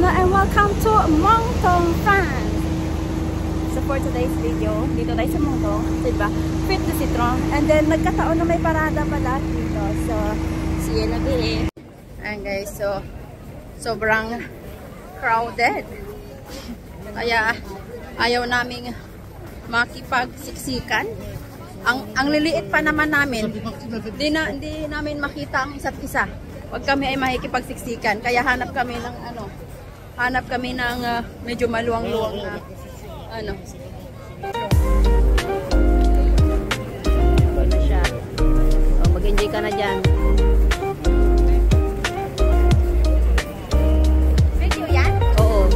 Hello and welcome to Mongtong, France. So for today's video, dito tayo sa Mongtong, diba? Fit the Citron. And then nagkataon na may parada pala dito. So, see you in a bit. And guys, so sobrang crowded. Kaya ayaw naming makipagsiksikan. Ang liliit pa naman namin. Hindi namin makita ang isa't isa. Pag kami ay makikipagsiksikan. Kaya hanap kami ng medyo maluwang-luwang na na siya. So, mag-enjoy ka na dyan. Video yan? Oo.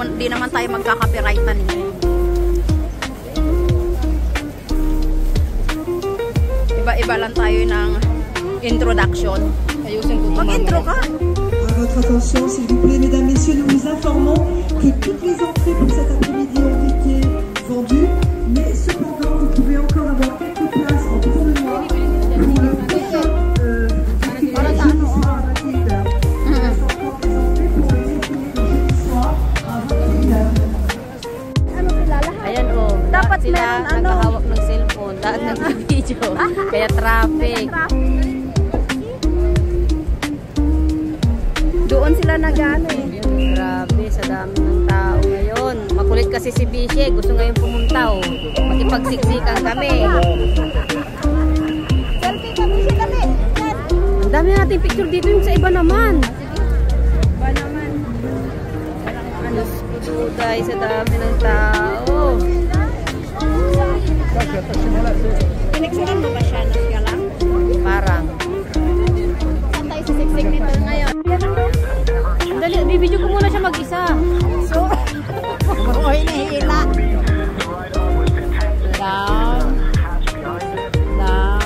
Hindi naman tayo magkaka-copyrightan eh. Iba-iba lang tayo ng introduction. Ayusin ko. Mag-intro ka. À votre attention, s'il vous plaît, mesdames, messieurs, nous vous informons que toutes les entrées pour cet après-midi ont été vendues, mais cependant, vous pouvez encore avoir quelques places en tournoi pour le prochain jeudi soir à 21h. Ayan o, dapat sila nakahawak ng cellphone, dapat nag-video, kaya traffic. Doon sila nag-ano eh. Grabe, sa dami ng tao ngayon. Makulit kasi si Bishi, gusto ngayon pumunta o. Magipagsiksikan kami. Selfie kami siya kami. Ang dami natin picture dito, yung sa iba naman. Iba naman. Duday, sa dami ng tao. Piniksikan mo ba siya? Nasya lang? Parang. Saan tayo sa siksik nito ngayon? Dali, bibidyo ko muna siya mag-isa. So, buhay na hila. Down. Down.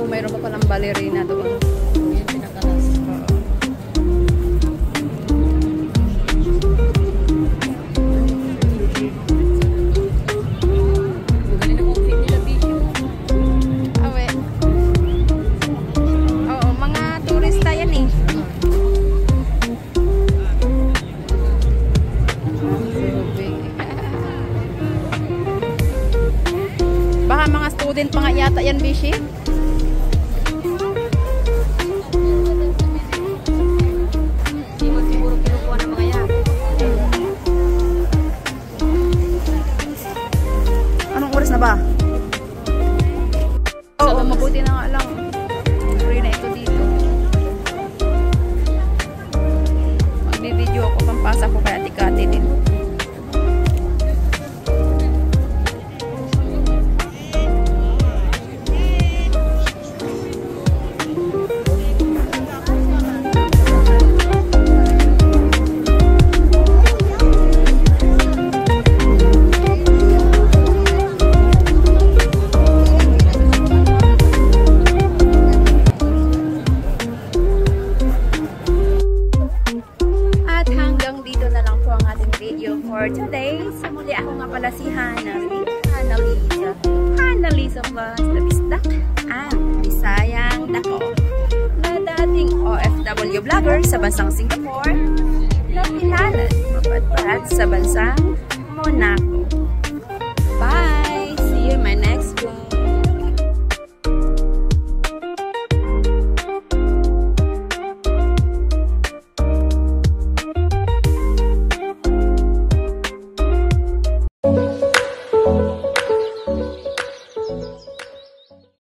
Mayroon pa palang ballerina doon. Yung pinakalas. Galing na kong fit nila Bishi. Awe. Oo, mga turista yan eh. Baka mga student pa nga yata yan Bishi. Na ba? Oo, mabuti na nga lang. Free na ito dito. Magbibideo ako, pampasa ko kaya tikati din. video for today. So muli ako nga pala si Hanalisa Vlogs, the Bisdak, ang Bisayang Dako, na dating OFW vlogger sa bansang Singapore, na pinalad mapadpad sa bansang Monaco.